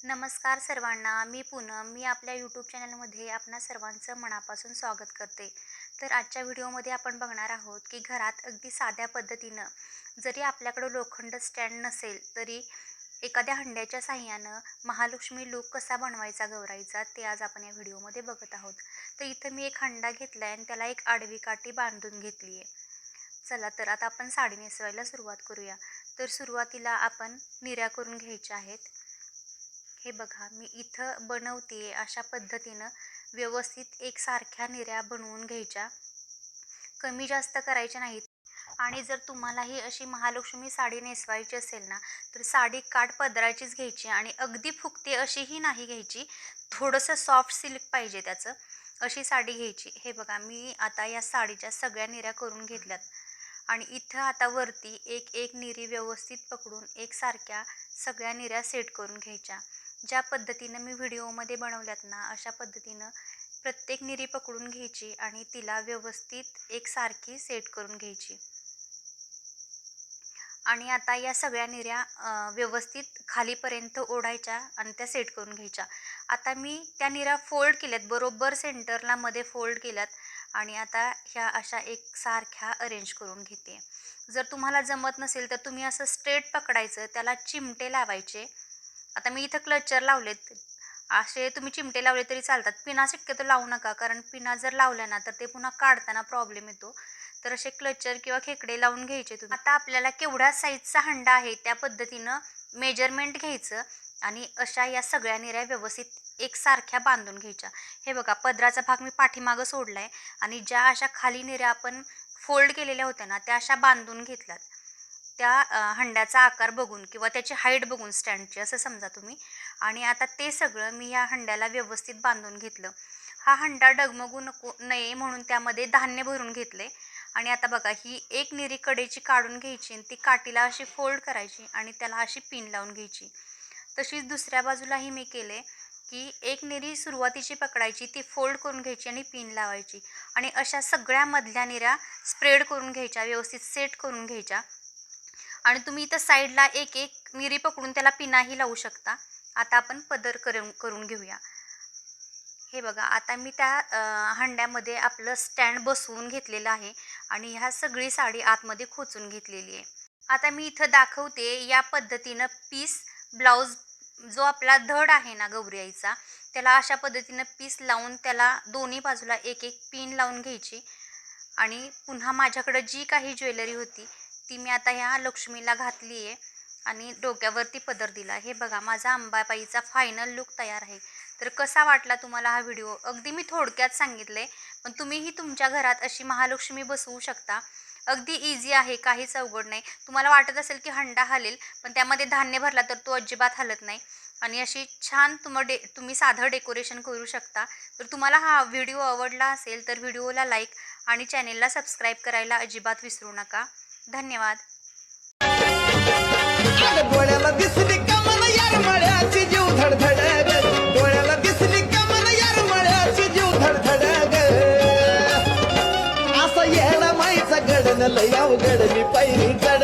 नमस्कार सर्वांना, मी पूनम. मी आपल्या यूट्यूब चॅनलमध्ये आपणा सर्वांचं मनापासून स्वागत करते. तर आजच्या व्हिडिओमध्ये आपण बघणार आहोत की घरात अगदी साध्या पद्धतीनं जरी आपल्याकडं लोखंड स्टँड नसेल तरी एखाद्या हंड्याच्या साहाय्यानं महालक्ष्मी लूक कसा बनवायचा गौराईचा ते आज आपण या व्हिडिओमध्ये बघत आहोत. तर इथं मी एक हंडा घेतला आहे आणि त्याला एक आडवी काठी बांधून घेतली आहे. चला तर आता आपण साडी नेसवायला सुरुवात करूया. तर सुरुवातीला आपण निर्या करून घ्यायच्या आहेत. हे बघा मी इथं बनवते अशा पद्धतीनं व्यवस्थित एकसारख्या निर्या बनवून घ्यायच्या, कमी जास्त करायच्या नाहीत. आणि जर तुम्हालाही अशी महालक्ष्मी साडी नेसवायची असेल ना, तर साडी काठ पदराचीच घ्यायची आणि अगदी फुगते अशीही नाही घ्यायची. थोडंसं सॉफ्ट सिल्क पाहिजे त्याचं, अशी साडी घ्यायची. हे बघा मी आता या साडीच्या सगळ्या निर्या करून घेतल्यात आणि इथं आता वरती एक एक निरी व्यवस्थित पकडून एकसारख्या सगळ्या निर्या सेट करून घ्यायच्या. ज्या पद्धतीनं मी व्हिडिओमध्ये बनवल्यात ना, अशा पद्धतीनं प्रत्येक निरी पकडून घ्यायची आणि तिला व्यवस्थित एकसारखी सेट करून घ्यायची. आणि आता या सगळ्या निर्या व्यवस्थित खालीपर्यंत ओढायच्या आणि त्या सेट करून घ्यायच्या. आता मी त्या निर्या फोल्ड केल्यात, बरोबर सेंटरला मध्ये फोल्ड केल्यात आणि आता ह्या अशा एकसारख्या अरेंज करून घेते. जर तुम्हाला जमत नसेल तर तुम्ही असं स्ट्रेट पकडायचं, त्याला चिमटे लावायचे. आता मी इथं क्लचर लावलेत, असे तुम्ही चिमटे लावले तरी चालतात. पिना शक्यतो लावू नका, कारण पिना जर लावल्या ना तर ते पुन्हा काढताना प्रॉब्लेम येतो. तर असे क्लचर किंवा खेकडे लावून घ्यायचे तुम्ही. आता आपल्याला केवढ्या साईजचा हंडा आहे त्या पद्धतीनं मेजरमेंट घ्यायचं आणि अशा या सगळ्या निर्या व्यवस्थित एकसारख्या बांधून घ्यायच्या. हे बघा पदराचा भाग मी पाठीमागं सोडला आहे आणि ज्या अशा खाली निर्या आपण फोल्ड केलेल्या होत्या ना, त्या अशा बांधून घेतल्यात. त्या हंड्याचा आकार बघून किंवा त्याची हाईट बघून स्टँडची असं समजा तुम्ही. आणि आता ते सगळं मी या हंड्याला व्यवस्थित बांधून घेतलं. हा हंडा डगमगू नये म्हणून त्यामध्ये धान्य भरून घेतले. आणि आता बघा ही एक निरी कडेची काढून घ्यायची आणि ती काठीला अशी फोल्ड करायची आणि त्याला अशी पिन लावून घ्यायची. तशीच दुसऱ्या बाजूलाही मी केले की एक निरी सुरुवातीची पकडायची, ती फोल्ड करून घ्यायची आणि पिन लावायची आणि अशा सगळ्या मधल्या निऱ्या स्प्रेड करून घ्यायच्या, व्यवस्थित सेट करून घ्यायच्या. आणि तुम्ही इथं साईडला एक एक निरी पकडून त्याला पिनाही लावू शकता. आता आपण पदर करून घेऊया. हे बघा आता मी त्या हंड्यामध्ये आपलं स्टँड बसवून घेतलेलं आहे आणि ह्या सगळी साडी आतमध्ये खोचून घेतलेली आहे. आता मी इथं दाखवते या पद्धतीनं पीस ब्लाऊज जो आपला धड आहे ना गौरी आईचा, त्याला अशा पद्धतीनं पीस लावून त्याला दोन्ही बाजूला एक एक पिन लावून घ्यायची. आणि पुन्हा माझ्याकडं जी काही ज्वेलरी होती ती मी आता ह्या लक्ष्मीला घातली आहे आणि डोक्यावरती पदर दिला. हे बघा माझा अंबाबाईचा फायनल लुक तयार आहे. तर कसा वाटला तुम्हाला हा व्हिडिओ? अगदी मी थोडक्यात सांगितले, पण तुम्हीही तुमच्या घरात अशी महालक्ष्मी बसवू शकता. अगदी इझी आहे, काहीच अवघड नाही. तुम्हाला वाटत असेल की हंडा हलेल, पण त्यामध्ये धान्य भरला तर तो अजिबात हलत नाही. आणि अशी छान तुम्ही साधं डेकोरेशन करू शकता. तर तुम्हाला हा व्हिडिओ आवडला असेल तर व्हिडिओला लाईक आणि चॅनेलला सबस्क्राईब करायला अजिबात विसरू नका. धन्यवाद. डोळ्याला दिसली कमल यार मळ्याची जीव धडधड ग, डोळ्याला दिसली कमल यार मळ्याची जीव धडधड ग. असं येणं माईचं गडन लय अवघड मी पहिली चढ